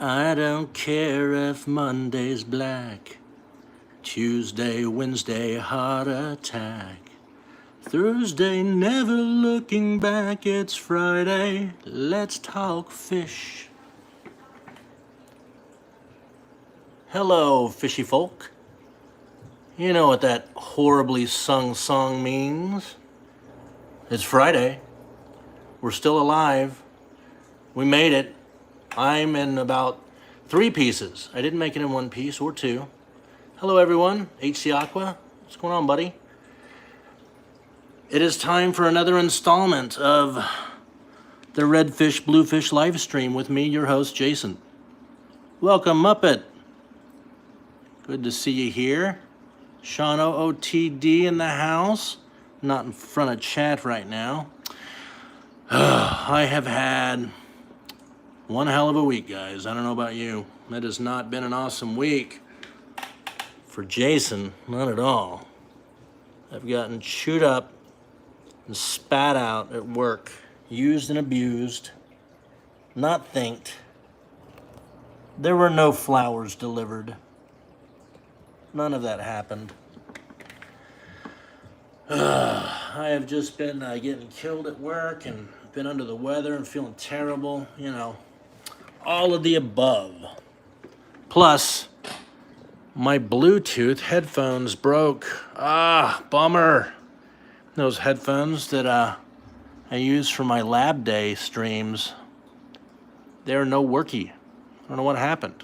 I don't care if Monday's black, Tuesday, Wednesday, heart attack, Thursday, never looking back, it's Friday, let's talk fish. Hello, fishy folk. You know what that horribly sung song means. It's Friday. We're still alive. We made it. I'm in about 3 pieces. I didn't make it in 1 piece or 2. Hello everyone, HC Aqua. What's going on, buddy? It is time for another installment of the Redfish Bluefish live stream with me, your host, Jason. Welcome, Muppet. Good to see you here. Sean OOTD in the house. Not in front of chat right now. I have had one hell of a week, guys. I don't know about you. It has not been an awesome week for Jason, not at all. I've gotten chewed up and spat out at work, used and abused, not thanked. There were no flowers delivered. None of that happened. I have just been getting killed at work and been under the weather and feeling terrible, you know. All of the above. Plus, my Bluetooth headphones broke. Bummer. Those headphones that I use for my lab day streams, they're no worky. I don't know what happened.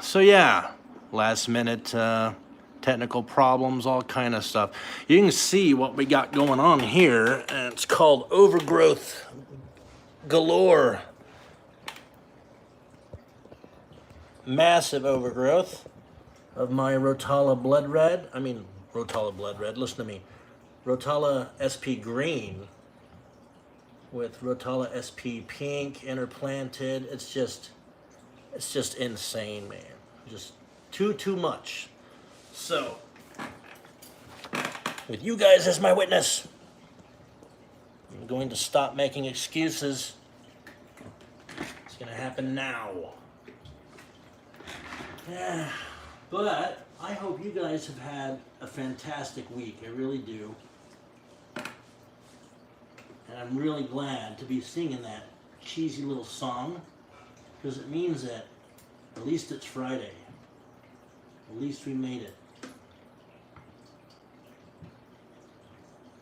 So yeah, last minute technical problems, all kind of stuff. You can see what we got going on here, and it's called overgrowth galore. Massive overgrowth of my Rotala blood red. Listen to me. Rotala SP green with Rotala SP pink interplanted. It's just insane, man. Just too much. So, with you guys as my witness, I'm going to stop making excuses. It's going to happen now. Yeah, but I hope you guys have had a fantastic week. I really do. And I'm really glad to be singing that cheesy little song, because it means that at least it's Friday. At least we made it.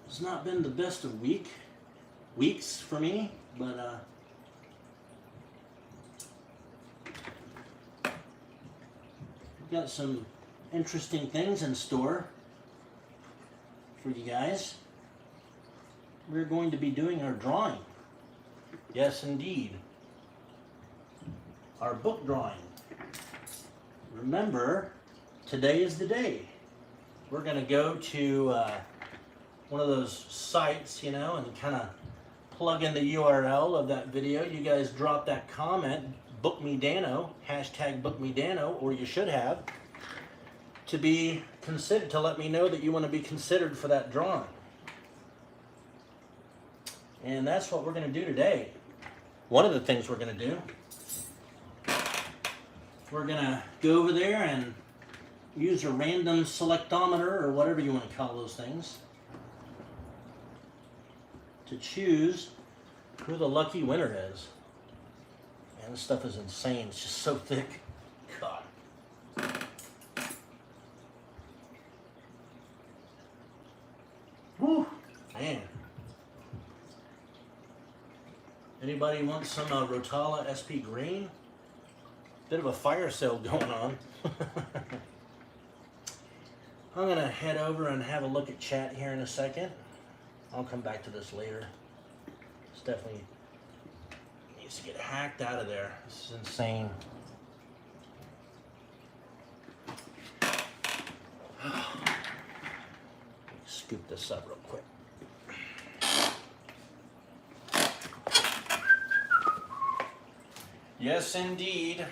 It's not been the best of weeks for me, but we've got some interesting things in store for you guys. We're going to be doing our drawing. Yes, indeed. Our book drawing. Remember, today is the day. We're going to go to one of those sites, you know, and kind of plug in the URL of that video. You guys drop that comment, book me Dano, hashtag book me Dano, or you should have, to be considered, to let me know that you want to be considered for that drawing. And that's what we're going to do today. One of the things we're going to do, we're going to go over there and use a random selectometer, or whatever you want to call those things, to choose who the lucky winner is. Man, this stuff is insane. It's just so thick. God. Whew. Man. Anybody want some Rotala SP green? Bit of a fire sale going on. I'm going to head over and have a look at chat here in a second. I'll come back to this later. It's definitely needs to get hacked out of there. This is insane. Scoop this up real quick. Yes, indeed.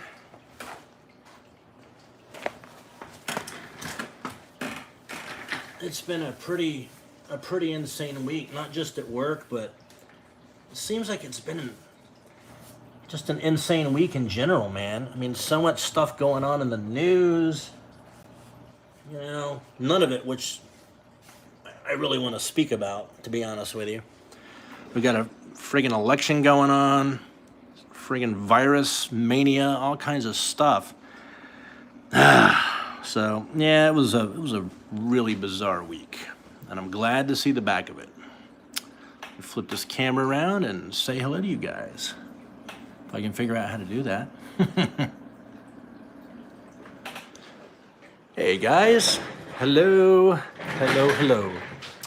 It's been a pretty insane week, not just at work, but it seems like it's been just an insane week in general, man. I mean, so much stuff going on in the news. You know, none of it which I really want to speak about, to be honest with you. We got a friggin' election going on, friggin' virus mania, all kinds of stuff. So yeah, it was a really bizarre week, and I'm glad to see the back of it. Flip this camera around and say hello to you guys, if I can figure out how to do that. Hey guys, hello, hello, hello.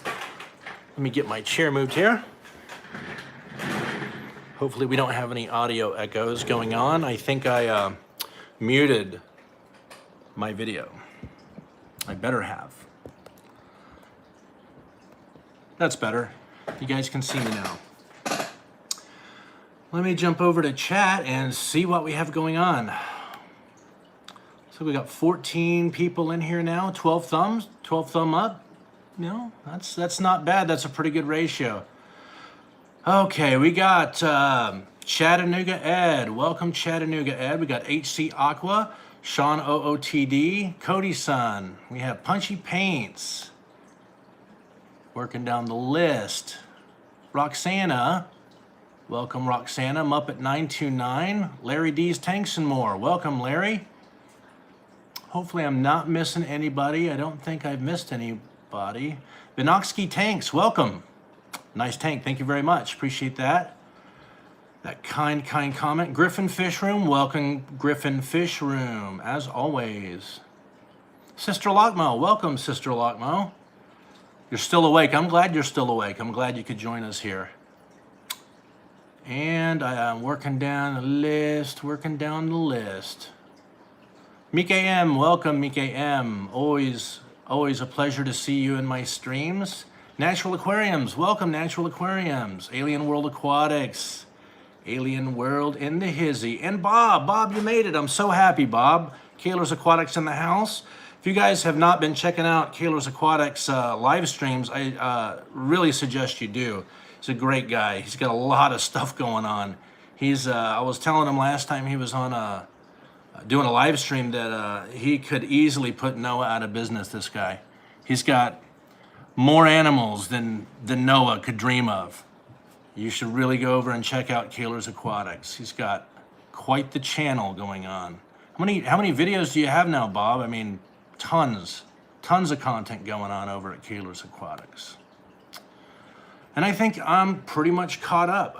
Let me get my chair moved here. Hopefully we don't have any audio echoes going on. I think I muted my video. I better have. That's better. You guys can see me now. Let me jump over to chat and see what we have going on. So we got 14 people in here now, 12 thumbs, 12 thumb up. No, that's not bad. That's a pretty good ratio. Okay, we got Chattanooga Ed. Welcome, Chattanooga Ed. We got HC Aqua, Sean OOTD, Cody Sun. We have Punchy Paints. Working down the list. Roxana. Welcome, Roxana. Muppet 929. Larry D's Tanks and More. Welcome, Larry. Hopefully I'm not missing anybody. I don't think I've missed anybody. Binoxky Tanks, welcome. Nice tank, thank you very much. Appreciate that. That kind comment. Griffin Fish Room, welcome, Griffin Fish Room, as always. Sister Lockmo, welcome, Sister Lockmo. You're still awake. I'm glad you're still awake. I'm glad you could join us here. And I'm working down the list, Mike M, welcome, Mike M. Always a pleasure to see you in my streams. Natural Aquariums, welcome, Natural Aquariums. Alien World Aquatics, Alien World in the hizzy. And Bob, you made it. I'm so happy, Bob. Kaler's Aquatics in the house. If you guys have not been checking out Kaler's Aquatics live streams, I really suggest you do. He's a great guy. He's got a lot of stuff going on. I was telling him last time he was on doing a live stream that he could easily put Noah out of business, this guy. He's got more animals than Noah could dream of. You should really go over and check out Kaler's Aquatics. He's got quite the channel going on. How many videos do you have now, Bob? I mean, tons of content going on over at Kaler's Aquatics. And I think I'm pretty much caught up.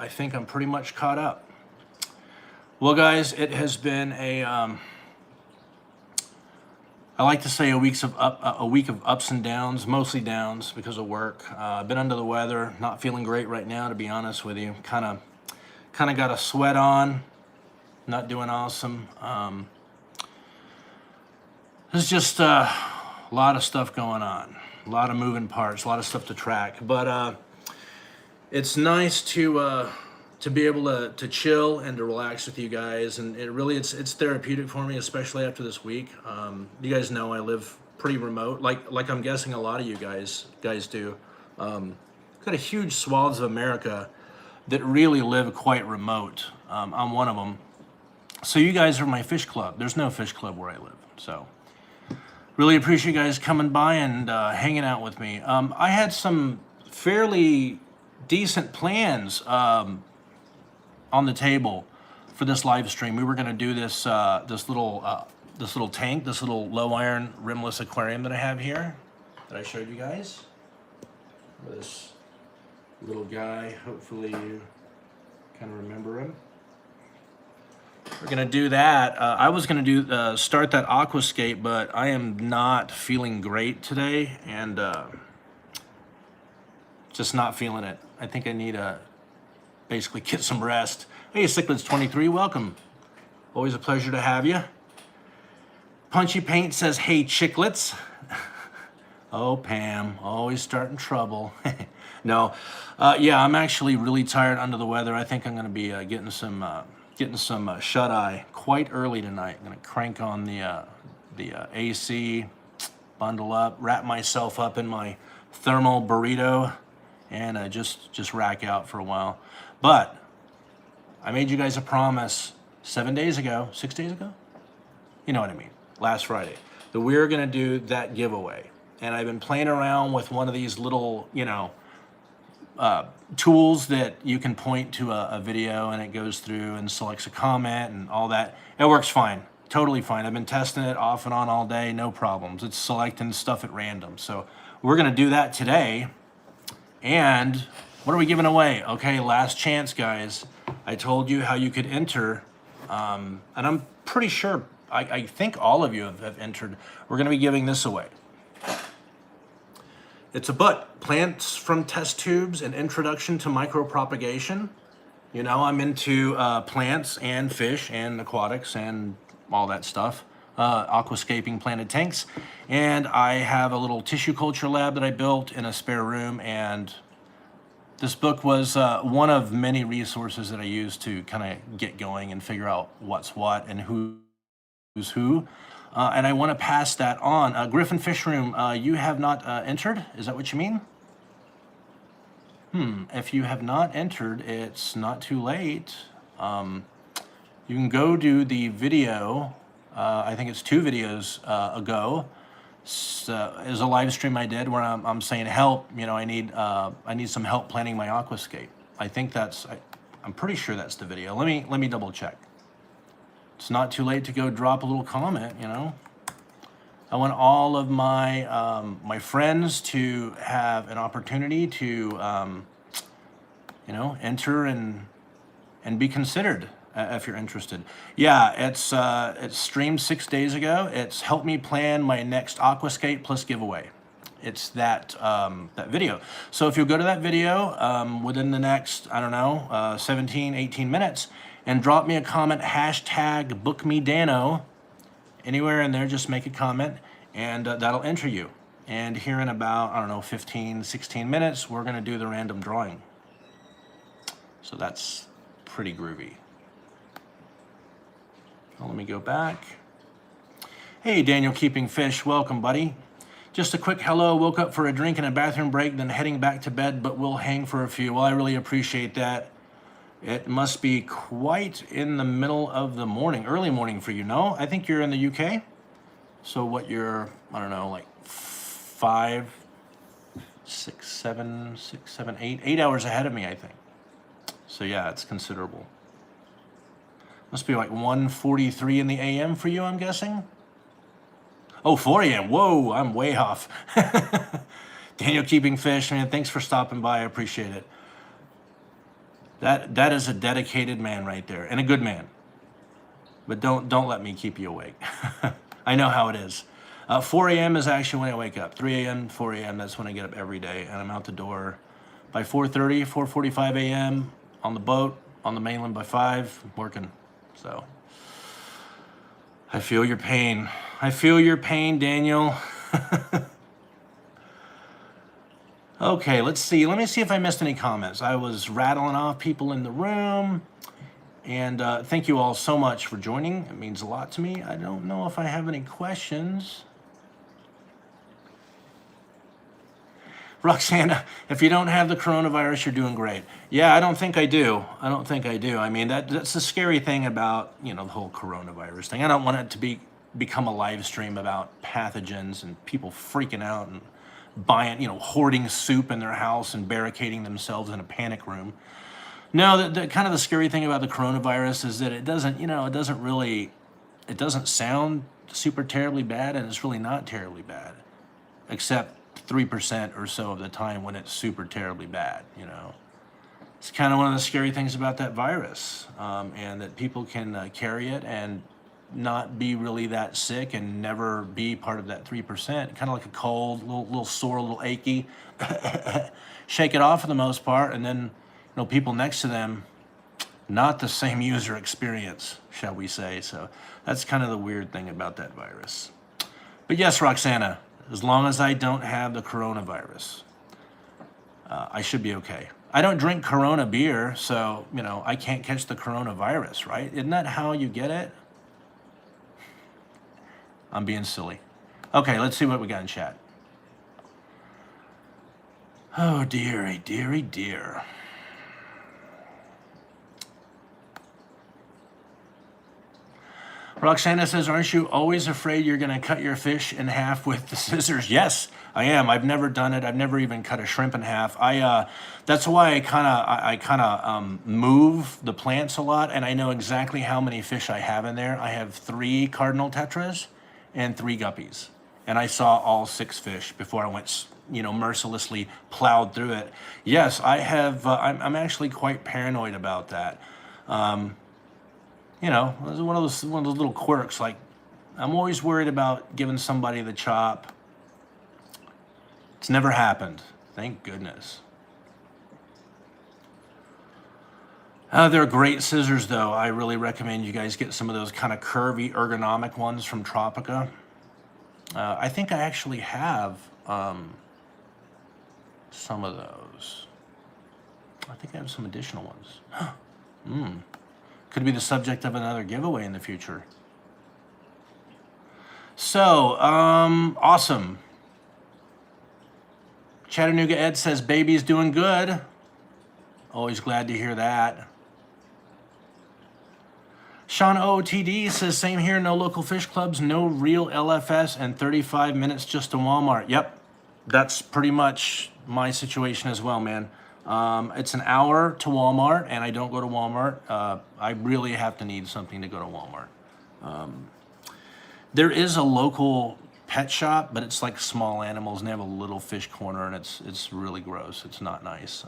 Well, guys, it has been I like to say a week of ups and downs, mostly downs because of work. I've been under the weather, not feeling great right now, to be honest with you. Kind of got a sweat on, not doing awesome. There's just a lot of stuff going on, a lot of moving parts, a lot of stuff to track. But it's nice to be able to chill and to relax with you guys, and it's therapeutic for me, especially after this week. You guys know I live pretty remote, like I'm guessing a lot of you guys do. Got a huge swaths of America that really live quite remote. I'm one of them. So you guys are my fish club. There's no fish club where I live, so really appreciate you guys coming by and hanging out with me. I had some fairly decent plans on the table for this live stream. We were going to do this little tank, this little low iron rimless aquarium that I have here that I showed you guys. This little guy, hopefully you kind of remember him. We're going to do that. I was going to start that Aquascape, but I am not feeling great today, and just not feeling it. I think I need to basically get some rest. Hey, Cichlids23, welcome. Always a pleasure to have you. Punchy Paint says, hey, chicklets. Oh, Pam, always starting trouble. No, yeah, I'm actually really tired, under the weather. I think I'm going to be getting some shut-eye quite early tonight. I'm going to crank on the AC, bundle up, wrap myself up in my thermal burrito, and just rack out for a while. But I made you guys a promise 7 days ago, 6 days ago? You know what I mean, last Friday, that we were gonna do that giveaway. And I've been playing around with one of these little, you know, tools that you can point to a video and it goes through and selects a comment and all that. It works fine, totally fine. I've been testing it off and on all day, no problems. It's selecting stuff at random. So we're gonna do that today. And what are we giving away? Okay, last chance, guys. I told you how you could enter, and I'm pretty sure, I think all of you have entered. We're gonna be giving this away. It's a book, Plants from Test Tubes, An Introduction to Micropropagation. You know, I'm into plants and fish and aquatics and all that stuff. Aquascaping planted tanks. And I have a little tissue culture lab that I built in a spare room, and this book was one of many resources that I used to kind of get going and figure out what's what and who's who. And I want to pass that on. Griffin Fishstream, you have not entered? Is that what you mean? If you have not entered, it's not too late. You can go do the video. I think it's 2 videos ago. Is a live stream I did where I'm saying, help, you know, I need some help planning my aquascape. I think I'm pretty sure that's the video. Let me double check. It's not too late to go drop a little comment, you know. I want all of my my friends to have an opportunity to you know, enter and be considered if you're interested. Yeah, it's streamed 6 days ago. It's helped me plan my next Aquascape plus giveaway. It's that that video. So if you go to that video within the next, I don't know, 17, 18 minutes, and drop me a comment, hashtag bookmedano, anywhere in there, just make a comment, and that'll enter you. And here in about, I don't know, 15, 16 minutes, we're gonna do the random drawing. So that's pretty groovy. Well, let me go back. Hey, Daniel Keeping Fish, welcome, buddy. Just a quick hello, woke up for a drink and a bathroom break, then heading back to bed, but we'll hang for a few. Well, I really appreciate that. It must be quite in the middle of the morning, early morning for you, no? I think you're in the UK. So what you're, I don't know, like 5, 6, 7, 8 hours ahead of me, I think. So yeah, it's considerable. Must be like 1:43 in the AM for you, I'm guessing. Oh, 4 a.m. Whoa, I'm way off. Daniel Keeping Fish, man, thanks for stopping by. I appreciate it. That is a dedicated man right there, and a good man. But don't let me keep you awake. I know how it is. 4 a.m. is actually when I wake up. 3 a.m., 4 a.m., that's when I get up every day, and I'm out the door by 4:30, 4:45 a.m., on the boat, on the mainland by 5, working. So I feel your pain. I feel your pain, Daniel. Okay, let's see. Let me see if I missed any comments. I was rattling off people in the room. And thank you all so much for joining. It means a lot to me. I don't know if I have any questions. Roxana, if you don't have the coronavirus, you're doing great. Yeah, I don't think I do. I don't think I do. I mean, that's the scary thing about, you know, the whole coronavirus thing. I don't want it to become a live stream about pathogens and people freaking out and buying, you know, hoarding soup in their house and barricading themselves in a panic room. No, the kind of the scary thing about the coronavirus is that it doesn't, you know, it doesn't sound super terribly bad, and it's really not terribly bad, except 3% or so of the time when it's super terribly bad, you know. It's kind of one of the scary things about that virus, and that people can carry it and not be really that sick and never be part of that 3%. Kind of like a cold, little sore, a little achy. Shake it off for the most part, and then, you know, people next to them, not the same user experience, shall we say. So that's kind of the weird thing about that virus. But yes, Roxana, as long as I don't have the coronavirus, I should be okay. I don't drink Corona beer, so, you know, I can't catch the coronavirus, right? Isn't that how you get it? I'm being silly. Okay, let's see what we got in chat. Oh, dearie, dearie, dear. Roxana says, aren't you always afraid you're going to cut your fish in half with the scissors? Yes, I am. I've never done it. I've never even cut a shrimp in half. That's why I kind of move the plants a lot, and I know exactly how many fish I have in there. I have 3 cardinal tetras and 3 guppies, and I saw all 6 fish before I went, mercilessly plowed through it. Yes, I have. I'm actually quite paranoid about that. It's one of those little quirks. Like, I'm always worried about giving somebody the chop. It's never happened, thank goodness. They're great scissors, though. I really recommend you guys get some of those kind of curvy, ergonomic ones from Tropica. I think I actually have some of those. I think I have some additional ones. Could be the subject of another giveaway in the future. So, awesome. Chattanooga Ed says, baby's doing good. Always glad to hear that. Sean OOTD says, same here, no local fish clubs, no real LFS, and 35 minutes just to Walmart. Yep, that's pretty much my situation as well, man. It's an hour to Walmart, and I don't go to Walmart. I really have to need something to go to Walmart. There is a local pet shop, but it's like small animals, and they have a little fish corner, and it's really gross. It's not nice.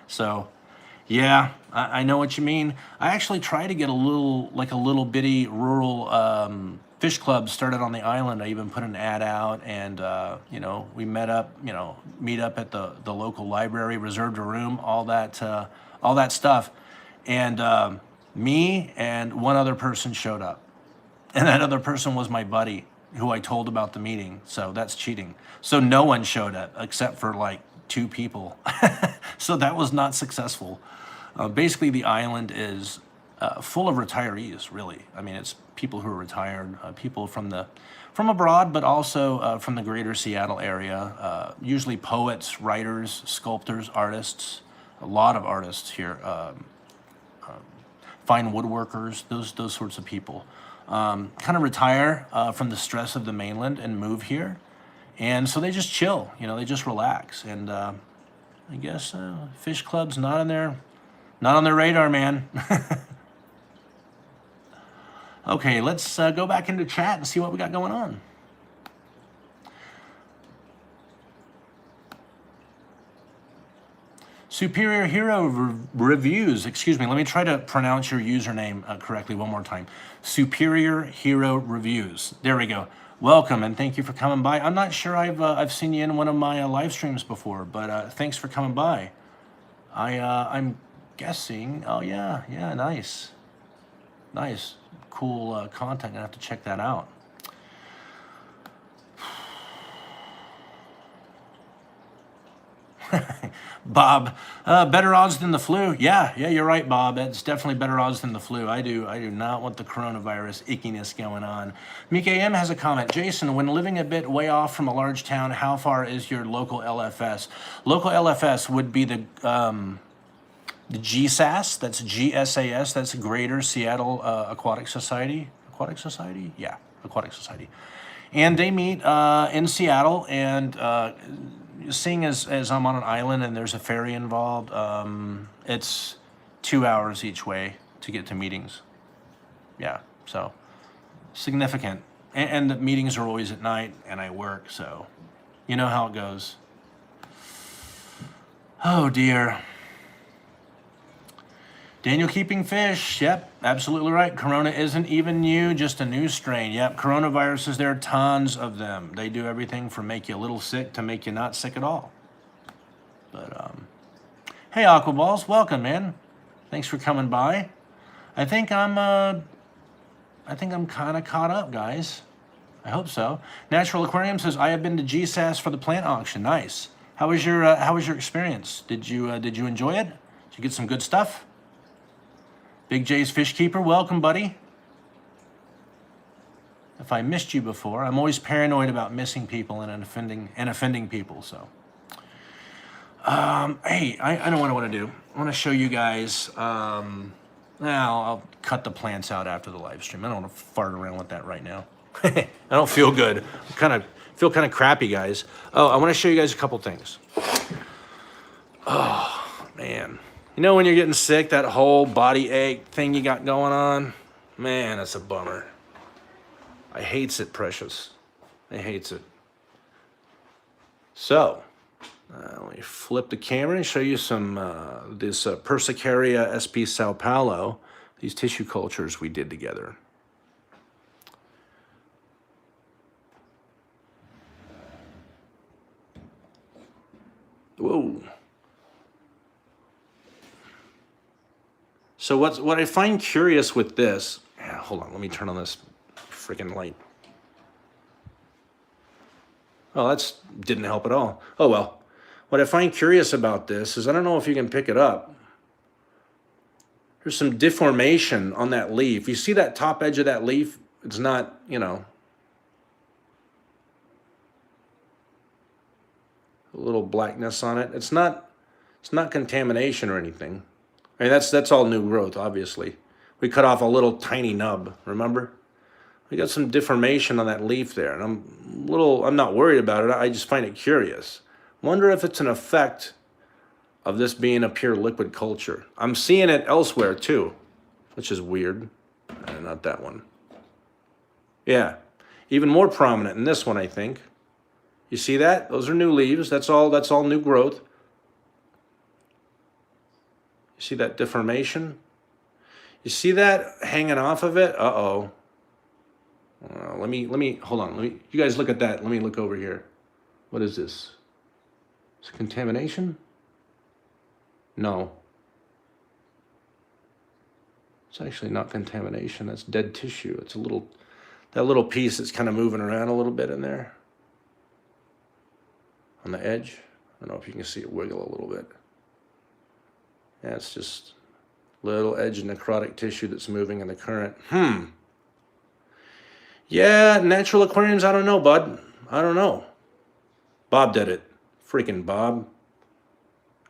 So, yeah, I know what you mean. I actually try to get a little bitty rural fish club started on the island. I even put an ad out, and we meet up at the local library, reserved a room, all that stuff, and me and one other person showed up, and that other person was my buddy who I told about the meeting. So that's cheating. So no one showed up except for like 2 people. So that was not successful. Basically, the island is full of retirees, really. I mean, it's people who are retired, people from abroad, but also from the greater Seattle area. Usually poets, writers, sculptors, artists. A lot of artists here. Fine woodworkers, those sorts of people. Kind of retire from the stress of the mainland and move here. And so they just chill, they just relax. And I guess fish clubs not on their radar, man. Okay, let's go back into chat and see what we got going on. Superior Hero Reviews, excuse me, let me try to pronounce your username correctly one more time. Superior Hero Reviews. There we go. Welcome, and thank you for coming by. I'm not sure I've seen you in one of my live streams before, but thanks for coming by. I'm guessing, oh yeah, nice. Cool content, I have to check that out. Bob, better odds than the flu. Yeah, you're right, Bob. It's definitely better odds than the flu. I do not want the coronavirus ickiness going on. Mika M has a comment. Jason, when living a bit way off from a large town, how far is your local LFS? Local LFS would be the GSAS. That's GSAS. That's Greater Seattle Aquatic Society. Aquatic Society? Yeah, Aquatic Society. And they meet in Seattle, and seeing as I'm on an island and there's a ferry involved, it's 2 hours each way to get to meetings. Yeah, so significant. And the meetings are always at night, and I work, so you know how it goes. Oh dear. Daniel keeping fish. Yep, absolutely right. Corona isn't even new, just a new strain. Yep, coronaviruses, there are tons of them. They do everything from make you a little sick to make you not sick at all. But, hey, Aquaballs, welcome, man. Thanks for coming by. I think I'm kind of caught up, guys. I hope so. Natural Aquarium says, I have been to GSAS for the plant auction. Nice. How was your experience? Did you enjoy it? Did you get some good stuff? Big J's Fish Keeper, welcome, buddy. If I missed you before, I'm always paranoid about missing people and offending people. So, hey, I know what I want to do. I want to show you guys Now I'll cut the plants out after the live stream. I don't want to fart around with that right now. I don't feel good. I feel kind of crappy, guys. Oh, I want to show you guys a couple things. Oh, man. You know when you're getting sick, that whole body ache thing you got going on? Man, that's a bummer. I hates it, precious. I hates it. So, let me flip the camera and show you some, this Persicaria sp Sao Paulo, these tissue cultures we did together. Whoa. So what I find curious with this, hold on, let me turn on this freaking light. Oh, that didn't help at all. Oh, well. What I find curious about this is, I don't know if you can pick it up. There's some deformation on that leaf. You see that top edge of that leaf? It's not, you know, a little blackness on it. It's not contamination or anything. I mean, that's all new growth, obviously. We cut off a little tiny nub, remember? We got some deformation on that leaf there, and I'm not worried about it. I just find it curious. Wonder if it's an effect of this being a pure liquid culture. I'm seeing it elsewhere too, which is weird. Not that one. Yeah, even more prominent in this one, I think. You see that? Those are new leaves. That's all new growth. You see that deformation? You see that hanging off of it? Uh-oh. Let me hold on. You guys look at that. Let me look over here. What is this? Is it contamination? No. It's actually not contamination. That's dead tissue. It's that little piece that's kind of moving around a little bit in there. On the edge. I don't know if you can see it wiggle a little bit. Yeah, it's just little edge necrotic tissue that's moving in the current. Yeah, natural aquariums, I don't know, bud. I don't know. Bob did it. Freaking Bob.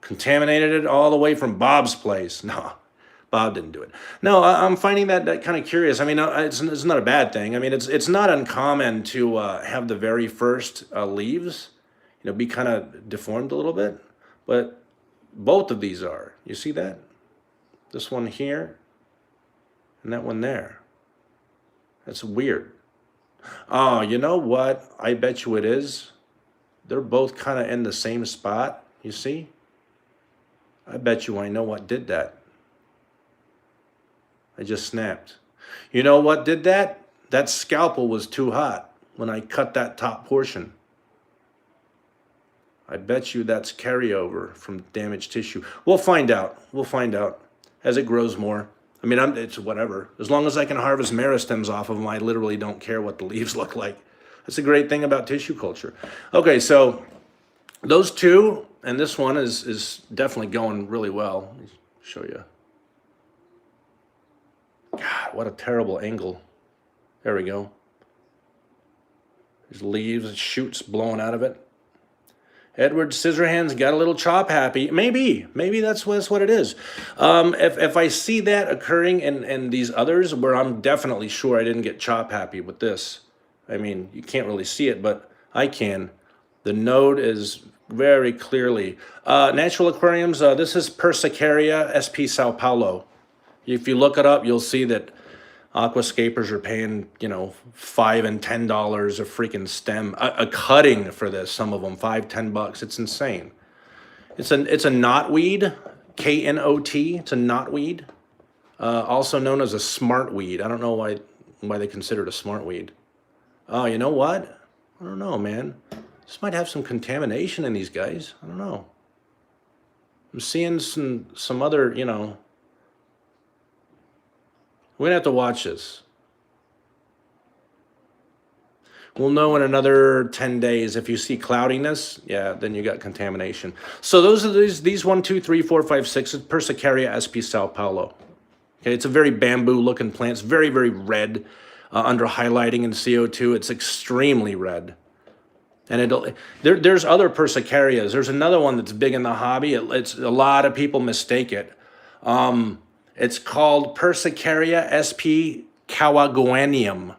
Contaminated it all the way from Bob's place. No, Bob didn't do it. No, I'm finding that kind of curious. I mean, it's not a bad thing. I mean, it's not uncommon to have the very first leaves, you know, be kind of deformed a little bit. But both of these are. You see that? This one here and that one there. That's weird. Oh, you know what? I bet you it is. They're both kind of in the same spot. You see? I bet you I know what did that. I just snapped. You know what did that? That scalpel was too hot when I cut that top portion. I bet you that's carryover from damaged tissue. We'll find out. We'll find out as it grows more. I mean, it's whatever. As long as I can harvest meristems off of them, I literally don't care what the leaves look like. That's a great thing about tissue culture. Okay, so those two, and this one is definitely going really well. Let me show you. God, what a terrible angle. There we go. There's leaves, shoots blowing out of it. Edward Scissorhands got a little chop happy. Maybe that's what it is. If I see that occurring in these others, where I'm definitely sure I didn't get chop happy with this. I mean, you can't really see it, but I can. The node is very clearly. Natural aquariums, this is Persicaria sp Sao Paulo. If you look it up, you'll see that aquascapers are paying, you know, $5 and $10 a freaking stem, a cutting for this. Some of them $5-10. It's insane. It's a knotweed, K-N-O-T. It's a knotweed, also known as a smartweed. I don't know why they consider it a smartweed. Oh, you know what? I don't know, man. This might have some contamination in these guys. I don't know. I'm seeing some other, you know. We're going to have to watch this. We'll know in another 10 days. If you see cloudiness, yeah, then you got contamination. So those are these 1, 2, 3, 4, 5, 6. It's Persicaria sp Sao Paulo. Okay, it's a very bamboo-looking plant. It's very, very red under highlighting in CO2. It's extremely red. And there's other Persicarias. There's another one that's big in the hobby. It's a lot of people mistake it. It's called Persicaria sp. kawagoanium.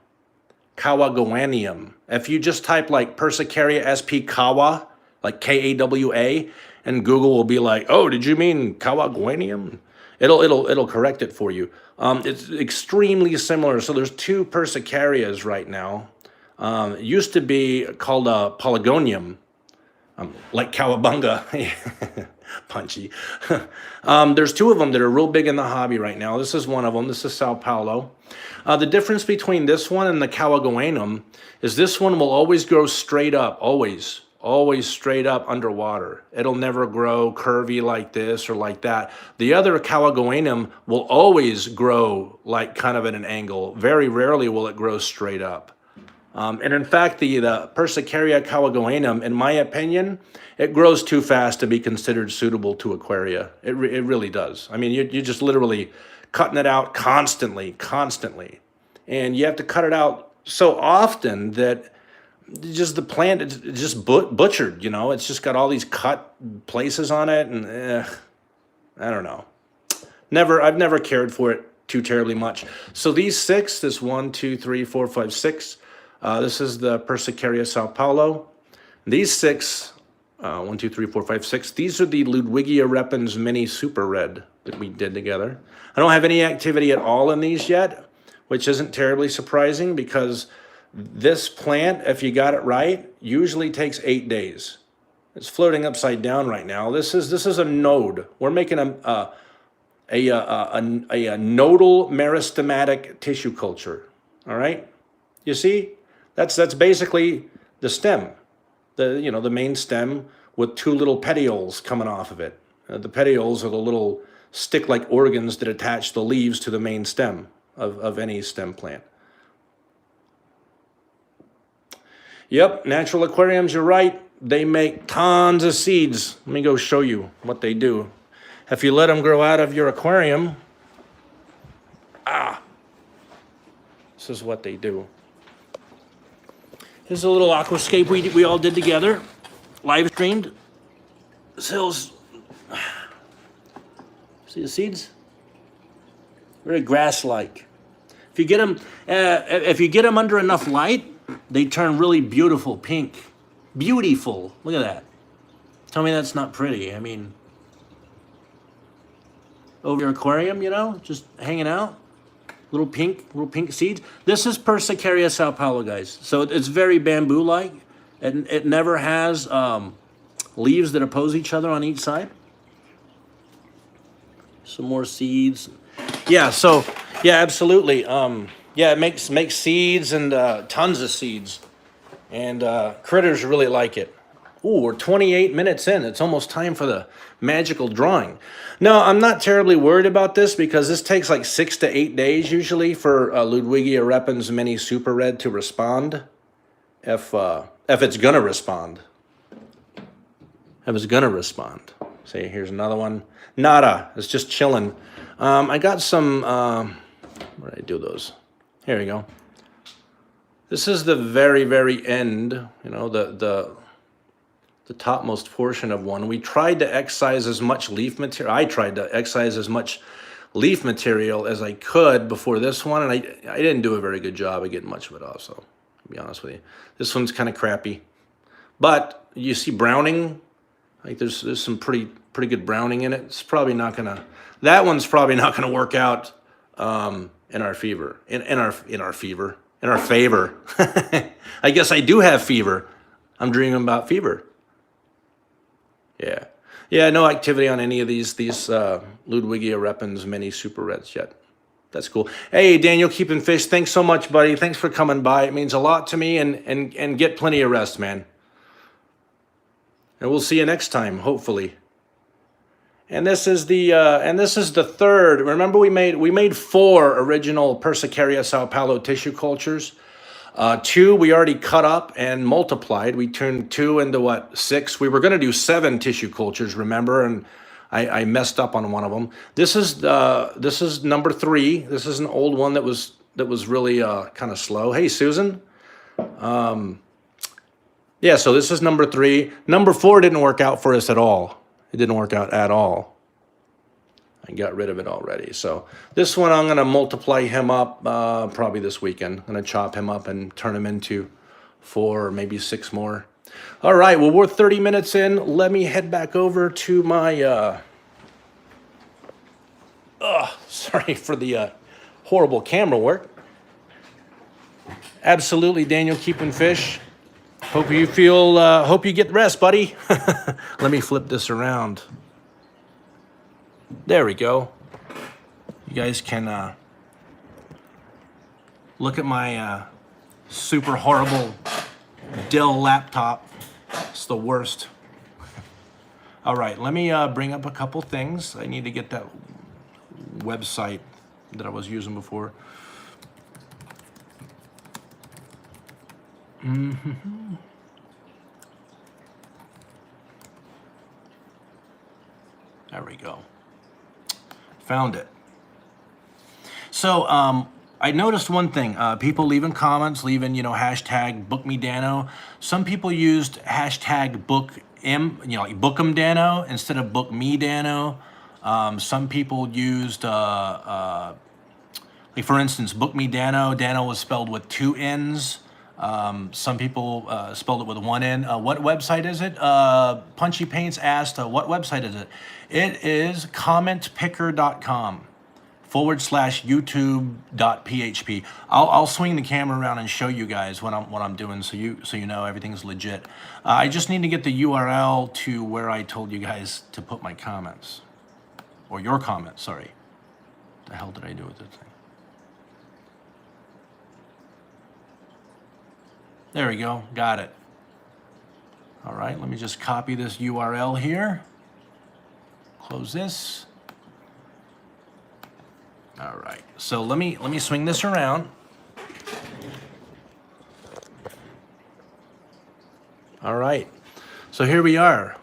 Kawagoanium. If you just type like Persicaria sp. kawa, like Kawa, and Google will be like, oh, did you mean kawagoanium? It'll correct it for you. It's extremely similar. So there's two Persicarias right now. It used to be called Polygonium, like Cowabunga. Punchy. There's two of them that are real big in the hobby right now. This is one of them. This is Sao Paulo. The difference between this one and the Kawagoanum is this one will always grow straight up, always straight up underwater. It'll never grow curvy like this or like that. The other Kawagoanum will always grow like kind of at an angle. Very rarely will it grow straight up. And in fact, the Persicaria kawagoanum, in my opinion, it grows too fast to be considered suitable to aquaria. It really does. I mean, you're just literally cutting it out constantly. And you have to cut it out so often that just the plant is just butchered, you know? It's just got all these cut places on it, and I don't know. I've never cared for it too terribly much. So these six, this 1, 2, 3, 4, 5, 6, this is the Persicaria Sao Paulo. These six, 1, 2, 3, 4, 5, 6, these are the Ludwigia repens mini super red that we did together. I don't have any activity at all in these yet, which isn't terribly surprising because this plant, if you got it right, usually takes 8 days. It's floating upside down right now. This is a node. We're making a nodal meristematic tissue culture. All right, you see, that's basically the stem, the main stem with two little petioles coming off of it. The petioles are the little stick-like organs that attach the leaves to the main stem of any stem plant. Yep, natural aquariums, you're right. They make tons of seeds. Let me go show you what they do. If you let them grow out of your aquarium, this is what they do. Here's a little aquascape we all did together, live streamed. This hill's, see the seeds? Very grass-like. If you get them under enough light, they turn really beautiful pink. Beautiful. Look at that. Tell me that's not pretty. I mean, over your aquarium, just hanging out. Little pink seeds. This is Persicaria Sao Paulo, guys. So it's very bamboo-like. It never has leaves that oppose each other on each side. Some more seeds. Yeah, so, yeah, absolutely. Yeah, it makes seeds and tons of seeds. And critters really like it. Ooh, we're 28 minutes in. It's almost time for the magical drawing. No, I'm not terribly worried about this because this takes like 6 to 8 days usually for Ludwigia repens mini super red to respond. If it's gonna respond. If it's gonna respond. See, here's another one. Nada. It's just chilling. I got some. Where did I do those? Here we go. This is the very, very end. The topmost portion of one. We tried to excise as much leaf material. I tried to excise as much leaf material as I could before this one, and I didn't do a very good job of getting much of it off, so to be honest with you. This one's kind of crappy. But you see browning, like there's some pretty good browning in it. It's probably not gonna, that one's probably not gonna work out in our favor. In our favor. I guess I do have fever. I'm dreaming about fever. Yeah, no activity on any of these Ludwigia repens mini super reds yet. That's cool. Hey, Daniel, keeping fish. Thanks so much, buddy. Thanks for coming by. It means a lot to me, and get plenty of rest, man. And we'll see you next time, hopefully. And this is the third. Remember, we made 4 original Persicaria Sao Paulo tissue cultures. 2 we already cut up and multiplied. We turned 2 into 6. We were going to do 7 tissue cultures, remember, and I messed up on one of them. This is number 3. This is an old one that was really kind of slow. Hey, Susan. Yeah, so this is number 3. Number 4 didn't work out for us at all. It didn't work out at all. I got rid of it already. So this one, I'm going to multiply him up probably this weekend. I'm going to chop him up and turn him into 4 or maybe 6 more. All right, well, we're 30 minutes in. Let me head back over to my... sorry for the horrible camera work. Absolutely, Daniel, keeping fish. Hope you feel, hope you get rest, buddy. Let me flip this around. There we go. You guys can look at my super horrible Dell laptop. It's the worst. All right, let me bring up a couple things. I need to get that website that I was using before. There we go. Found it. So I noticed one thing. People leaving comments, leaving, hashtag bookmedano. Some people used hashtag like bookemdano instead of bookmedano. Some people used, like for instance, bookmedano. Dano was spelled with 2 N's. Some people spelled it with 1 N. What website is it? Punchy Paints asked, what website is it? It is commentpicker.com/youtube.php. I'll swing the camera around and show you guys what I'm doing, so you know everything's legit. I just need to get the URL to where I told you guys to put my comments, or your comments. Sorry. What the hell did I do with this thing? There we go, got it. All right, let me just copy this URL here. Close this. All right, so let me swing this around. All right, so here we are.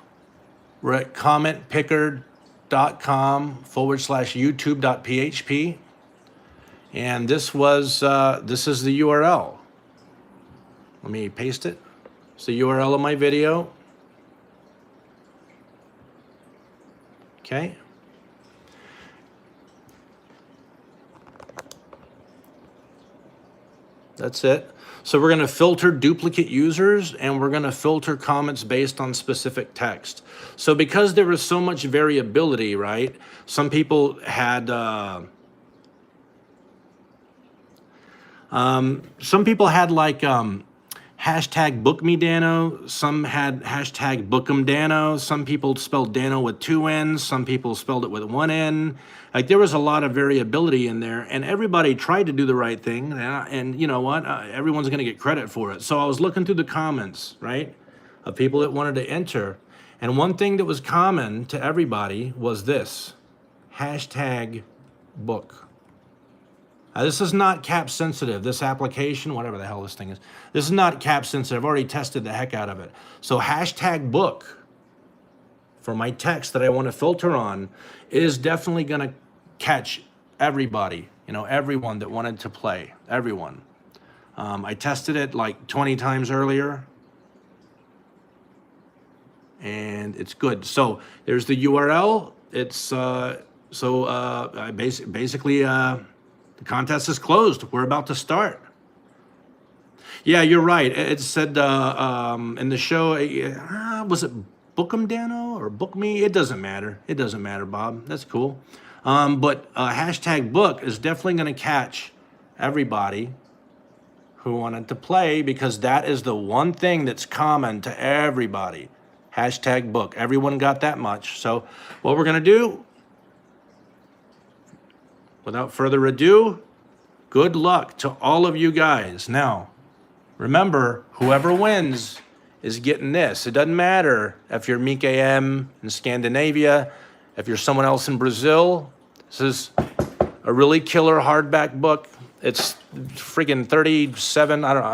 We're at commentpicker.com/youtube.php, and this is the URL. Let me paste it. It's the URL of my video. Okay. That's it. So we're going to filter duplicate users, and we're going to filter comments based on specific text. So because there was so much variability, right? Some people had like hashtag bookmedano, some had hashtag bookemdano, some people spelled Dano with 2 N's, some people spelled it with 1 N. Like there was a lot of variability in there, and everybody tried to do the right thing, and you know what? Everyone's gonna get credit for it. So I was looking through the comments, right, of people that wanted to enter, and one thing that was common to everybody was this, hashtag book. This is not cap sensitive. This application, whatever the hell this thing is, this is not cap sensitive. I've already tested the heck out of it. So hashtag book for my text that I want to filter on is definitely going to catch everybody, everyone that wanted to play, everyone. I tested it like 20 times earlier, and it's good. So there's the URL. It's basically. The contest is closed. We're about to start. Yeah, you're right. It said in the show, was it Bookemdano or Book Me? It doesn't matter. It doesn't matter, Bob. That's cool. But hashtag book is definitely going to catch everybody who wanted to play, because that is the one thing that's common to everybody. Hashtag book. Everyone got that much. So what we're going to do, without further ado, good luck to all of you guys. Now, remember, whoever wins is getting this. It doesn't matter if you're Mike M in Scandinavia, if you're someone else in Brazil. This is a really killer hardback book. It's freaking I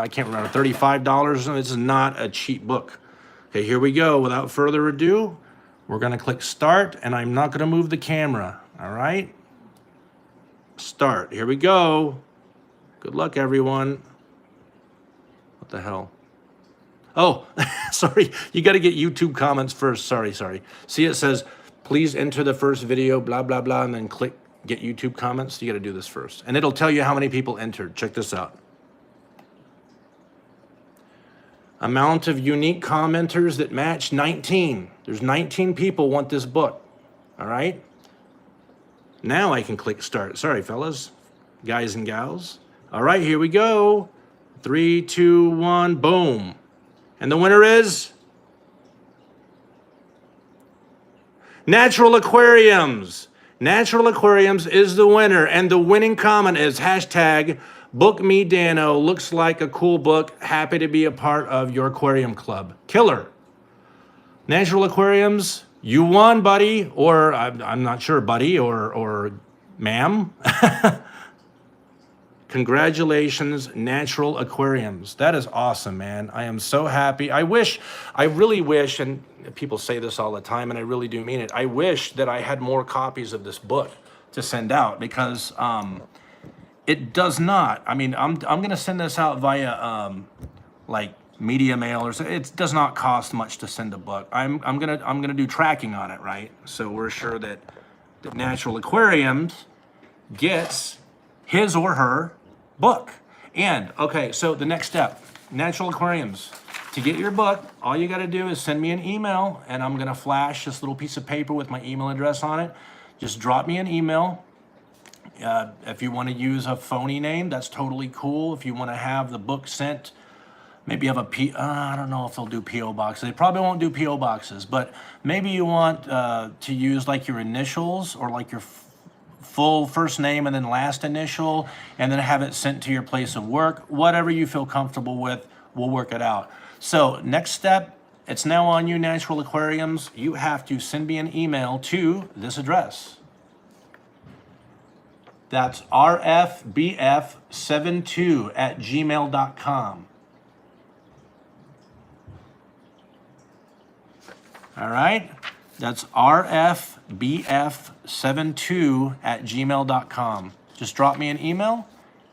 can't remember, $35. This is not a cheap book. Okay, here we go. Without further ado, we're gonna click start, and I'm not gonna move the camera, all right? Start. Here we go. Good luck, everyone. What the hell? Oh, sorry. You got to get YouTube comments first. Sorry. See, it says please enter the first video, blah, blah, blah, and then click get YouTube comments. You got to do this first. And it'll tell you how many people entered. Check this out. Amount of unique commenters that match 19. There's 19 people want this book. All right. Now I can click start. Sorry, fellas, guys and gals. All right, here we go. 3, 2, 1, boom. And the winner is Natural Aquariums. Natural Aquariums is the winner. And the winning comment is hashtag BookMeDano. Looks like a cool book. Happy to be a part of your aquarium club. Killer. Natural Aquariums, you won, buddy. Or I'm not sure, buddy or ma'am. Congratulations, Natural Aquariums. That is awesome, man. I am so happy. I really wish, and people say this all the time, and I really do mean it, I wish that I had more copies of this book to send out, because it does not. I mean, I'm gonna send this out via like media mail or something. It does not cost much to send a book. I'm gonna do tracking on it, right? So we're sure that Natural Aquariums gets his or her book. And okay, so the next step, Natural Aquariums, to get your book, all you got to do is send me an email, and I'm gonna flash this little piece of paper with my email address on it. Just drop me an email. If you want to use a phony name, that's totally cool. If you want to have the book sent, maybe have a I don't know if they'll do P.O. boxes. They probably won't do P.O. boxes, but maybe you want to use like your initials or like your full first name and then last initial, and then have it sent to your place of work. Whatever you feel comfortable with, we'll work it out. So next step, it's now on you, Natural Aquariums. You have to send me an email to this address. That's rfbf72@gmail.com. All right? That's rfbf72@gmail.com. Just drop me an email,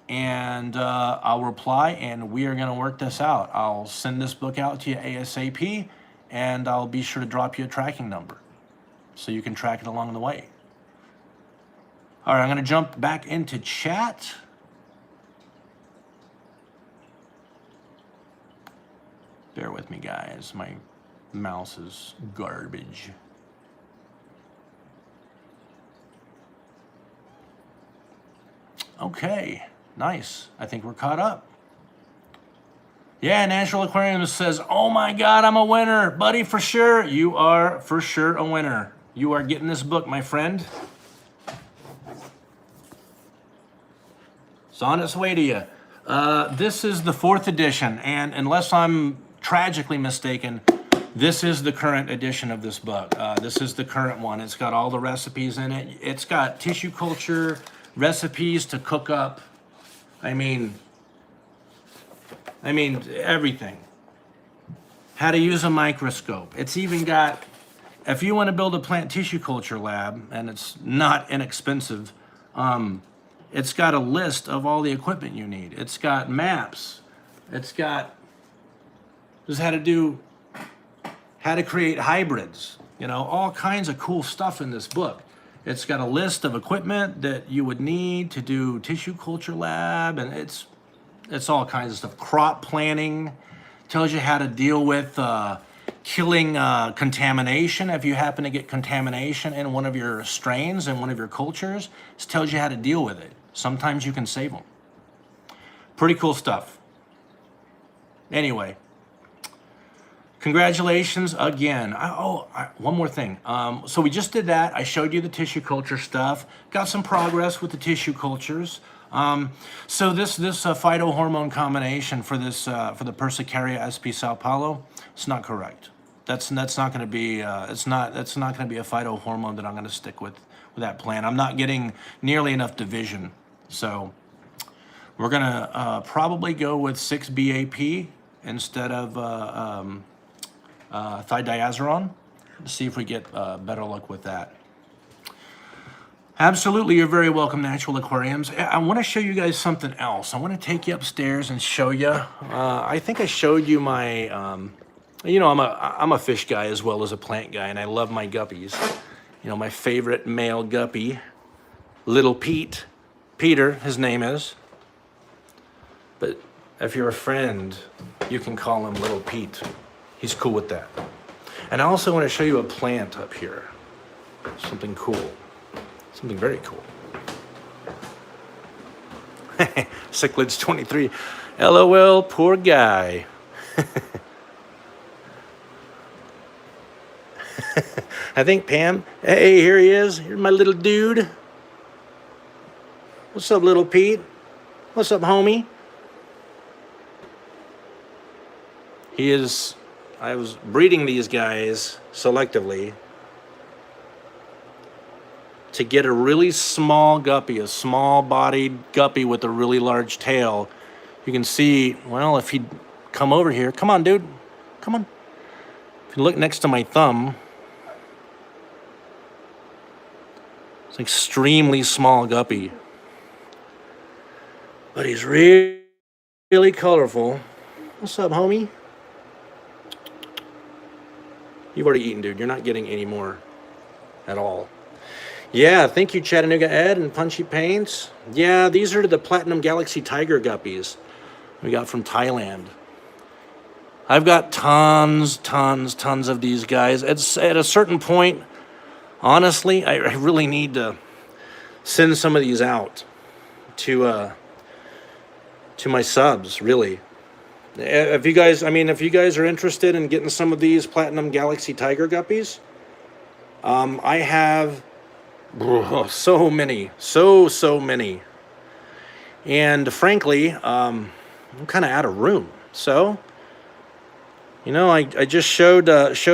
and I'll reply, and we are going to work this out. I'll send this book out to you ASAP, and I'll be sure to drop you a tracking number so you can track it along the way. All right, I'm going to jump back into chat. Bear with me, guys. My mouse is garbage. Okay, nice. I think we're caught up. Yeah, Natural Aquariums says, oh my God, I'm a winner. Buddy, for sure. You are for sure a winner. You are getting this book, my friend. It's on its way to you. This is the 4th edition, and unless I'm tragically mistaken, this is the current edition of this book. This is the current one. It's got all the recipes in it. It's got tissue culture recipes to cook up. I mean everything. How to use a microscope. It's even got, if you want to build a plant tissue culture lab, and it's not inexpensive, it's got a list of all the equipment you need. It's got maps. It's got just how to create hybrids. You know, all kinds of cool stuff in this book. It's got a list of equipment that you would need to do tissue culture lab, and it's all kinds of stuff. Crop planning, tells you how to deal with killing contamination. If you happen to get contamination in one of your strains in one of your cultures, it tells you how to deal with it. Sometimes you can save them. Pretty cool stuff. Anyway, congratulations again. One more thing. So we just did that. I showed you the tissue culture stuff. Got some progress with the tissue cultures. So this phytohormone combination for this for the Persicaria sp Sao Paulo, it's not correct. That's not going to be that's not going to be a phytohormone that I'm going to stick with that plant. I'm not getting nearly enough division, so we're going to probably go with 6-BAP instead of thidiaziron. See if we get better luck with that. Absolutely, you're very welcome, Natural Aquariums. I want to show you guys something else. I want to take you upstairs and show you. I think I showed you my, you know, I'm a fish guy as well as a plant guy, and I love my guppies. You know, my favorite male guppy, Little Pete. Peter, his name is. But if you're a friend, you can call him Little Pete. He's cool with that. And I also want to show you a plant up here. Something cool. Something very cool. Cichlids 23. LOL, poor guy. I think Pam, hey, here he is. Here's my little dude. What's up, Little Pete? What's up, homie? I was breeding these guys selectively to get a really small guppy, a small-bodied guppy with a really large tail. You can see, well, if he'd come over here. Come on, dude. Come on. If you look next to my thumb, it's an extremely small guppy. But he's really, really colorful. What's up, homie? You've already eaten, dude. You're not getting any more at all. Yeah, thank you, Chattanooga Ed and Punchy Paints. Yeah, these are the Platinum Galaxy Tiger guppies we got from Thailand. I've got tons of these guys. It's at a certain point, honestly, I really need to send some of these out to my subs, really. If you guys are interested in getting some of these Platinum Galaxy Tiger guppies, I have so many, so many. And frankly, I'm kind of out of room. So, you know, I just showed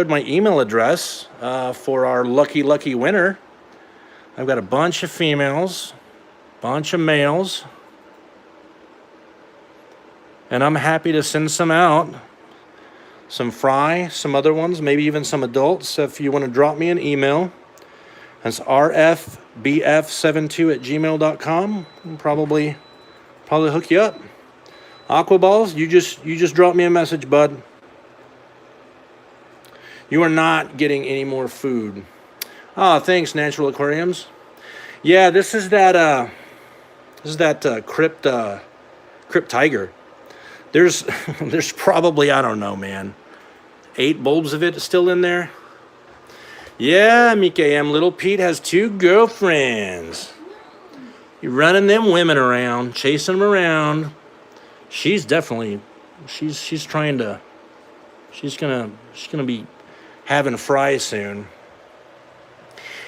my email address for our lucky winner. I've got a bunch of females, bunch of males. And I'm happy to send some out. Some fry, some other ones, maybe even some adults. So if you want to drop me an email, that's rfbf72@gmail.com. I'll probably hook you up. Aquaballs, you just drop me a message, bud. You are not getting any more food. Oh, thanks, Natural Aquariums. Yeah, this is that crypt tiger. There's probably, I don't know, man, 8 bulbs of it still in there. Yeah, Mika Little Pete has 2 girlfriends. You're running them women around, chasing them around. She's definitely, she's gonna be having fry soon.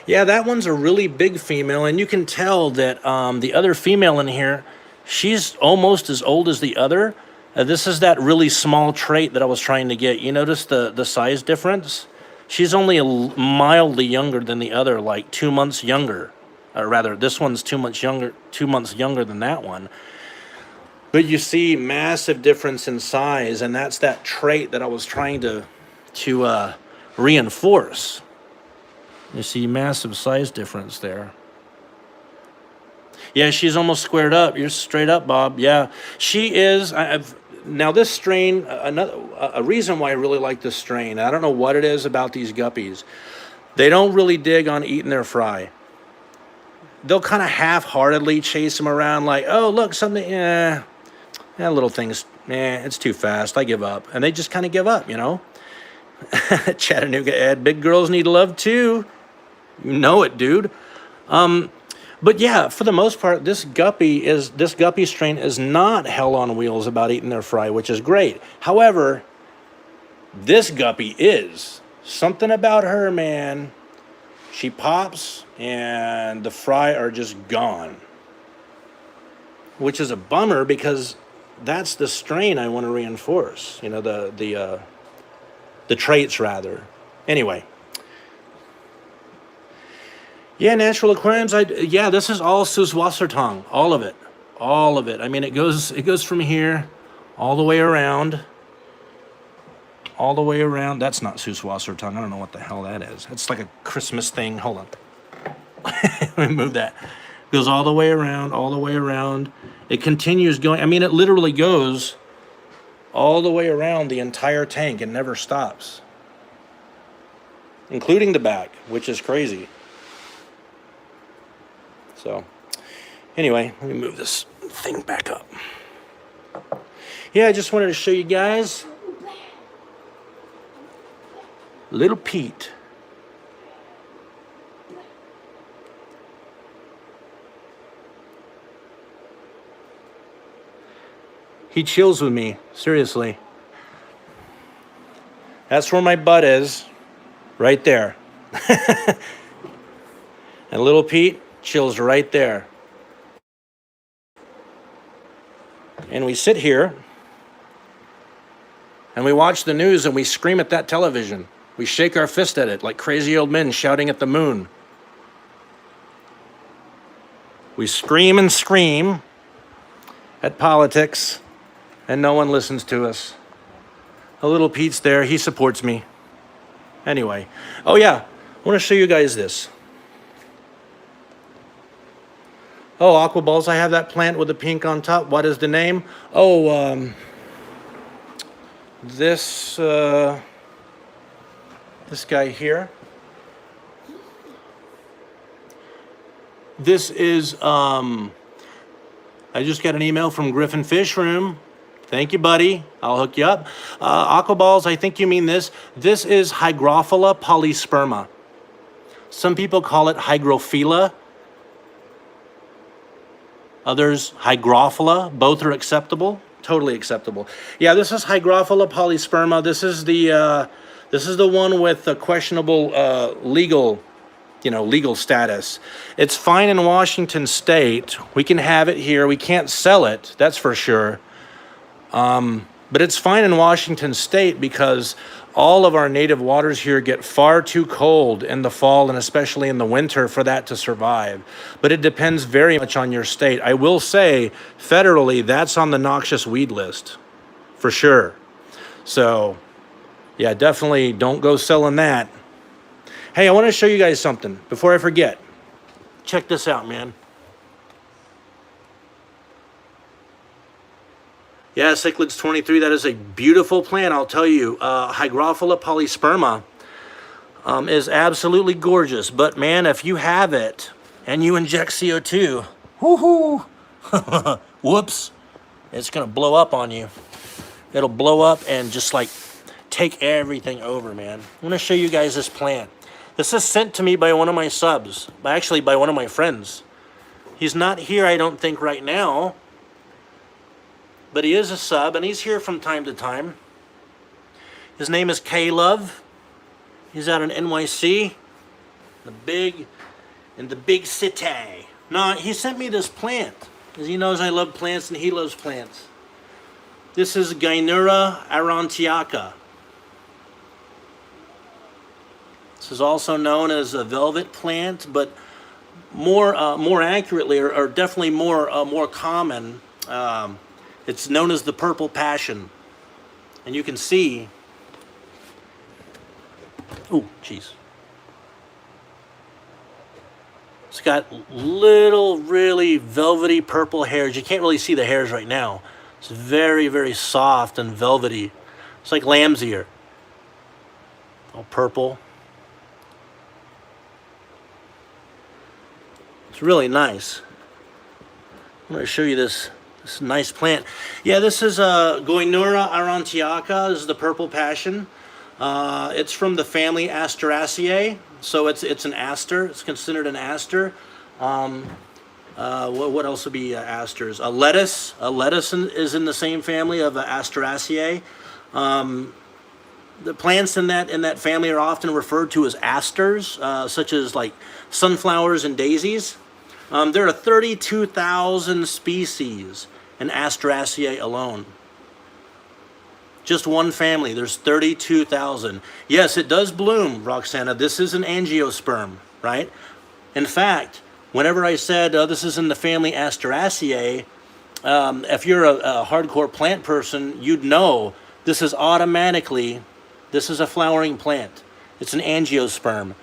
Yeah, that one's a really big female, and you can tell that the other female in here, she's almost as old as the other. This is that really small trait that I was trying to get. You notice the size difference? She's only mildly younger than the other, like 2 months younger. Or rather, this one's 2 months younger than that one. But you see massive difference in size, and that's that trait that I was trying to reinforce. You see massive size difference there. Yeah, she's almost squared up. You're straight up, Bob. Yeah, she is. Now this strain, a reason why I really like this strain, I don't know what it is about these guppies. They don't really dig on eating their fry. They'll kind of half-heartedly chase them around like, oh, look, something, little things, it's too fast, I give up. And they just kind of give up, you know? Chattanooga Ed, big girls need love too. You know it, dude. But yeah, for the most part, this guppy strain is not hell on wheels about eating their fry, which is great. However, this guppy is. Something about her, man. She pops and the fry are just gone. Which is a bummer because that's the strain I want to reinforce. You know, the traits rather. Anyway. Yeah, Natural Aquariums. This is all Süßwassertang, all of it. I mean, it goes from here all the way around. That's not Süßwassertang. I don't know what the hell that is. It's like a Christmas thing. Hold on. Let me move that. It goes all the way around. It continues going. I mean, it literally goes all the way around the entire tank and never stops, including the back, which is crazy. So anyway, let me move this thing back up. Yeah, I just wanted to show you guys little Pete. He chills with me, seriously. That's where my butt is, right there. And little Pete chills right there. And we sit here and we watch the news and we scream at that television. We shake our fist at it like crazy old men shouting at the moon. We scream and scream at politics, and no one listens to us. A little Pete's there. He supports me. Anyway. Oh, yeah. I want to show you guys this. Oh, Aqua Balls, I have that plant with the pink on top. What is the name? Oh, this guy here. This is, I just got an email from Griffin Fishstream. Thank you, buddy. I'll hook you up. Aqua Balls, I think you mean this. This is Hygrophila polysperma. Some people call it Hygrophila. Others, Hygrophila. Both are acceptable. Totally acceptable. Yeah, this is Hygrophila polysperma. This is the one with the questionable legal status. It's fine in Washington State. We can have it here. We can't sell it. That's for sure. But it's fine in Washington State because all of our native waters here get far too cold in the fall and especially in the winter for that to survive. But it depends very much on your state. I will say, federally, that's on the noxious weed list, for sure. So, yeah, definitely don't go selling that. Hey, I want to show you guys something before I forget. Check this out, man. Yeah, Cichlids 23, that is a beautiful plant, I'll tell you. Hygrophila polysperma is absolutely gorgeous. But, man, if you have it and you inject CO2, woohoo, whoops, it's going to blow up on you. It'll blow up and just, like, take everything over, man. I'm going to show you guys this plant. This is sent to me by one of my subs, actually by one of my friends. He's not here, I don't think, right now. But he is a sub, and he's here from time to time. His name is K-Love. He's out in NYC, in the big city. No, he sent me this plant, because he knows I love plants, and he loves plants. This is Guinura aurantiaca. This is also known as a velvet plant, but more accurately, or definitely more common, it's known as the purple passion. And you can see, oh, jeez. It's got little, really velvety purple hairs. You can't really see the hairs right now. It's very, very soft and velvety. It's like lamb's ear. All purple. It's really nice. I'm going to show you this nice plant. Yeah, this is Guinura aurantiaca. This is the purple passion. It's from the family Asteraceae, so it's an aster. It's considered an aster. What else would be asters? A lettuce. A lettuce is in the same family of Asteraceae. The plants in that family are often referred to as asters, such as like sunflowers and daisies. There are 32,000 species in Asteraceae alone. Just one family, there's 32,000. Yes, it does bloom, Roxana. This is an angiosperm, right? In fact, whenever I said this is in the family Asteraceae, if you're a hardcore plant person, you'd know this is a flowering plant. It's an angiosperm.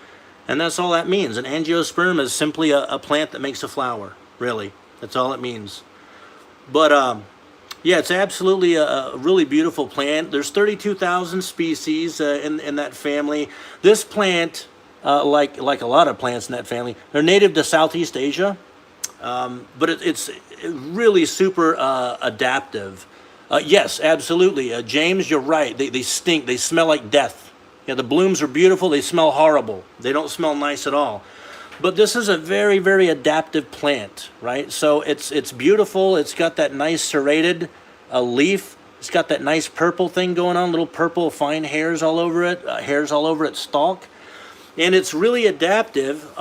And that's all that means. An angiosperm is simply a plant that makes a flower, really. That's all it means. But, yeah, it's absolutely a really beautiful plant. There's 32,000 species in that family. This plant, like a lot of plants in that family, they're native to Southeast Asia. But it's really super adaptive. Yes, absolutely. James, you're right. They stink. They smell like death. Yeah, the blooms are beautiful. They smell horrible. They don't smell nice at all. But this is a very, very adaptive plant, right? So it's beautiful. It's got that nice serrated leaf. It's got that nice purple thing going on, little purple fine hairs all over it, its stalk. And it's really adaptive.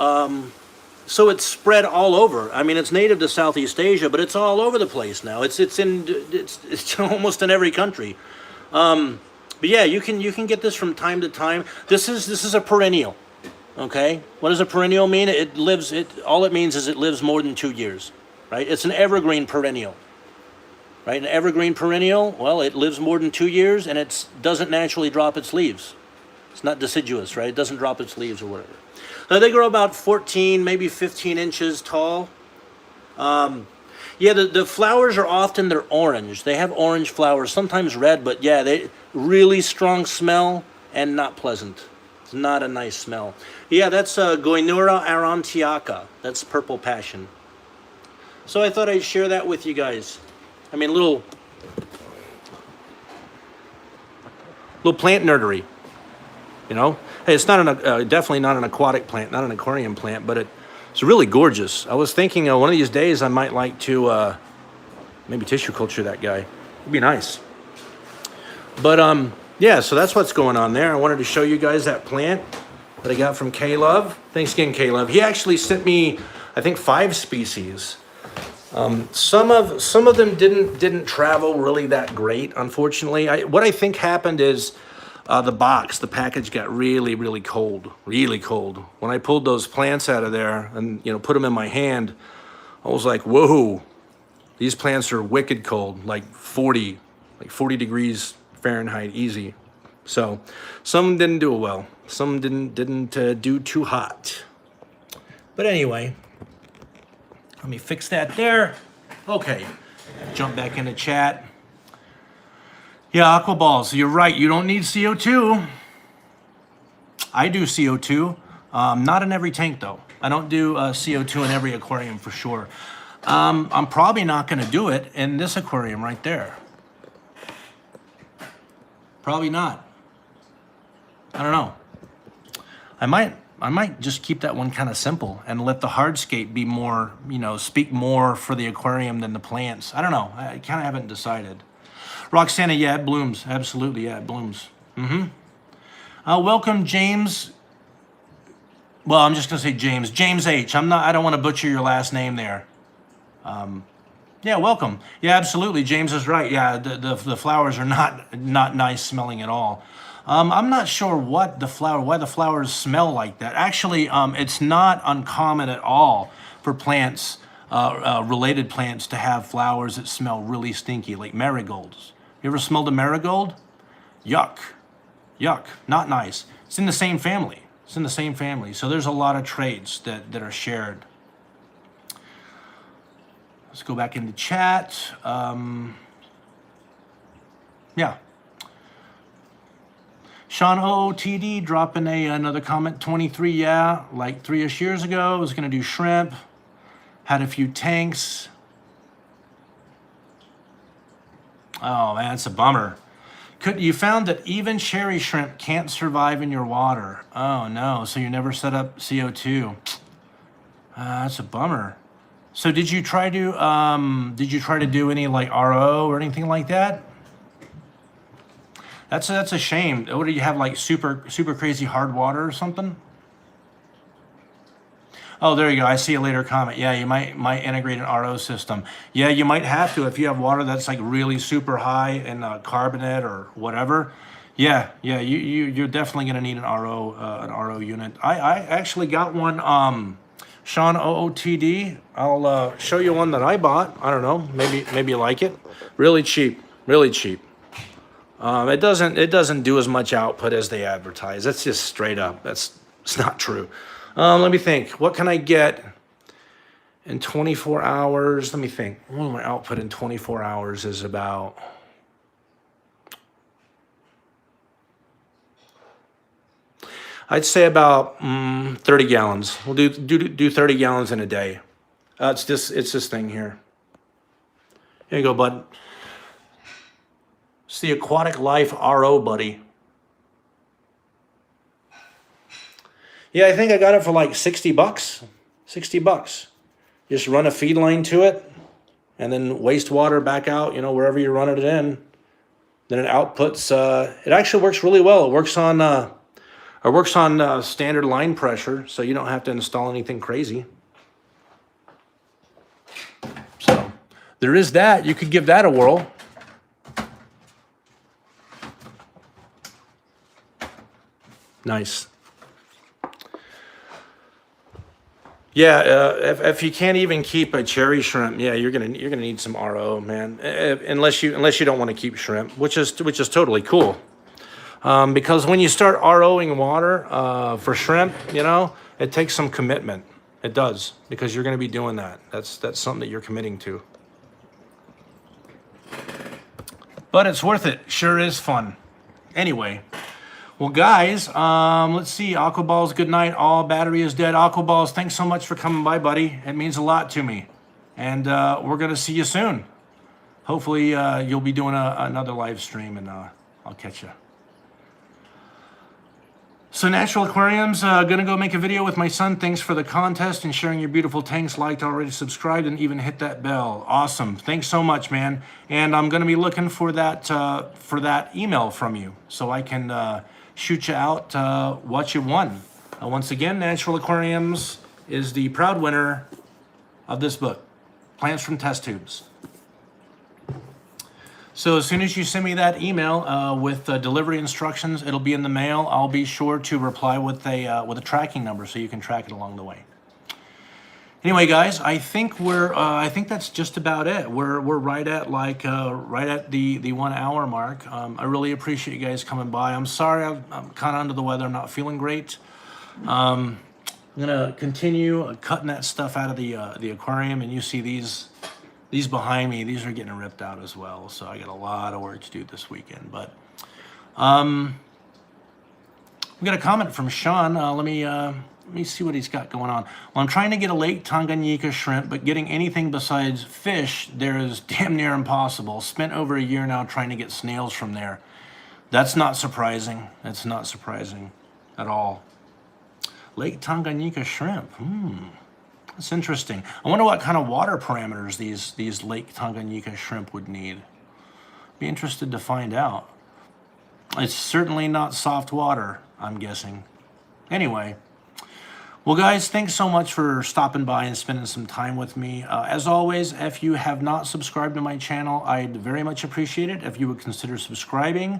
So it's spread all over. I mean, it's native to Southeast Asia, but it's all over the place now. It's almost in every country. But yeah, you can get this from time to time. This is a perennial. Okay, what does a perennial mean? All it means is it lives more than 2 years, right? It's an evergreen perennial, right? An evergreen perennial, well, it lives more than 2 years, and it doesn't naturally drop its leaves. It's not deciduous, right? It doesn't drop its leaves or whatever. They grow about 14, maybe 15 inches tall. Yeah, the flowers are often, they're orange. They have orange flowers, sometimes red, but yeah, they really strong smell and not pleasant. It's not a nice smell. Yeah, that's Goinura arantiaca. That's purple passion. So I thought I'd share that with you guys. I mean, little plant nerdery. You know, hey, it's not definitely not an aquatic plant, not an aquarium plant, but it's really gorgeous. I was thinking one of these days I might like to maybe tissue culture that guy. It'd be nice. But yeah, so that's what's going on there. I wanted to show you guys that plant that I got from K-Love. Thanks again, K-Love. He actually sent me, I think, 5 species. Some of them didn't travel really that great, unfortunately. What I think happened is the package got really, really cold, really cold. When I pulled those plants out of there and put them in my hand, I was like, whoa, these plants are wicked cold, like 40 degrees Fahrenheit, easy. So some didn't do it well. Some didn't do too hot. But anyway, let me fix that there. Okay, jump back into chat. Yeah, aqua balls, you're right. You don't need CO2. I do CO2. Not in every tank, though. I don't do CO2 in every aquarium for sure. I'm probably not going to do it in this aquarium right there. Probably not. I don't know. I might just keep that one kind of simple and let the hardscape be more, speak more for the aquarium than the plants. I don't know. I kind of haven't decided. Roxana, yeah, it blooms. Absolutely, yeah, it blooms. Welcome, James. Well, I'm just gonna say James. James H. I don't want to butcher your last name there. Yeah, welcome. Yeah, absolutely. James is right. Yeah, the flowers are not nice smelling at all. I'm not sure why the flowers smell like that. Actually, it's not uncommon at all for plants, related plants, to have flowers that smell really stinky, like marigolds. You ever smelled a marigold? Yuck. Yuck. Not nice. It's in the same family. So there's a lot of traits that are shared. Let's go back into chat. Yeah. Sean OOTD dropping another comment. 23, yeah, like 3-ish years ago. Was going to do shrimp. Had a few tanks. Oh, man, it's a bummer. You found that even cherry shrimp can't survive in your water. Oh, no. So you never set up CO2. That's a bummer. So did you try to do any like RO or anything like that? That's a shame. What do you have, like super crazy hard water or something? Oh, there you go. I see a later comment. Yeah, you might integrate an RO system. Yeah, you might have to if you have water that's like really super high in carbonate or whatever. Yeah, you're definitely gonna need an RO unit. I actually got one. Sean OOTD. I'll show you one that I bought. I don't know. Maybe you like it. Really cheap. Really cheap. It doesn't do as much output as they advertise. That's just straight up. It's not true. Let me think. What can I get in 24 hours? Let me think. Well, my output in 24 hours is about... I'd say about 30 gallons. We'll do 30 gallons in a day. It's this thing here. Here you go, bud. It's the Aquatic Life RO, buddy. Yeah, I think I got it for like 60 bucks. 60 bucks. Just run a feed line to it and then wastewater back out, wherever you're running it in. Then it outputs, it actually works really well. It works on standard line pressure, so you don't have to install anything crazy. So there is that. You could give that a whirl. Nice. Yeah, if you can't even keep a cherry shrimp, yeah, you're gonna need some RO, man. Unless you don't want to keep shrimp, which is totally cool. Because when you start ROing water for shrimp, it takes some commitment. It does, because you're going to be doing that. That's something that you're committing to. But it's worth it. Sure is fun. Anyway. Well, guys, let's see. Aquaballs, good night. All battery is dead. Aquaballs, thanks so much for coming by, buddy. It means a lot to me. And we're going to see you soon. Hopefully, you'll be doing another live stream, and I'll catch you. So, Natural Aquariums, going to go make a video with my son. Thanks for the contest and sharing your beautiful tanks. Liked, already subscribed, and even hit that bell. Awesome. Thanks so much, man. And I'm going to be looking for that email from you so I can shoot you out what you won. Once again, Natural Aquariums is the proud winner of this book, Plants from Test Tubes. So as soon as you send me that email with delivery instructions, it'll be in the mail. I'll be sure to reply with a tracking number so you can track it along the way. Anyway, guys, I think I think that's just about it. We're right at the 1 hour mark. I really appreciate you guys coming by. I'm sorry I'm kind of under the weather. I'm not feeling great. I'm gonna continue cutting that stuff out of the aquarium, and you see these behind me. These are getting ripped out as well. So I got a lot of work to do this weekend. But we got a comment from Sean. Let me see what he's got going on. Well, I'm trying to get a Lake Tanganyika shrimp, but getting anything besides fish there is damn near impossible. Spent over a year now trying to get snails from there. That's not surprising. That's not surprising at all. Lake Tanganyika shrimp. That's interesting. I wonder what kind of water parameters these Lake Tanganyika shrimp would need. Be interested to find out. It's certainly not soft water, I'm guessing. Anyway. Well, guys, thanks so much for stopping by and spending some time with me. As always, if you have not subscribed to my channel, I'd very much appreciate it if you would consider subscribing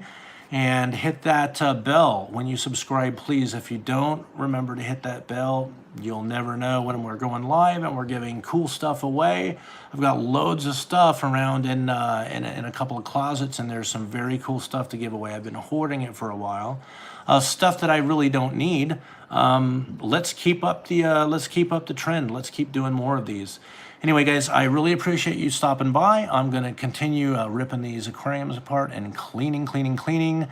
and hit that bell when you subscribe, please. If you don't, remember to hit that bell. You'll never know when we're going live and we're giving cool stuff away. I've got loads of stuff around in a couple of closets, and there's some very cool stuff to give away. I've been hoarding it for a while. Stuff that I really don't need. Let's keep up the trend. Let's keep doing more of these. Anyway, guys, I really appreciate you stopping by. I'm going to continue ripping these aquariums apart and cleaning.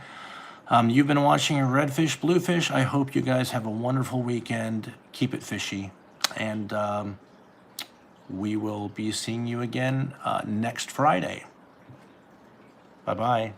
You've been watching Redfish, Bluefish. I hope you guys have a wonderful weekend. Keep it fishy. And we will be seeing you again next Friday. Bye-bye.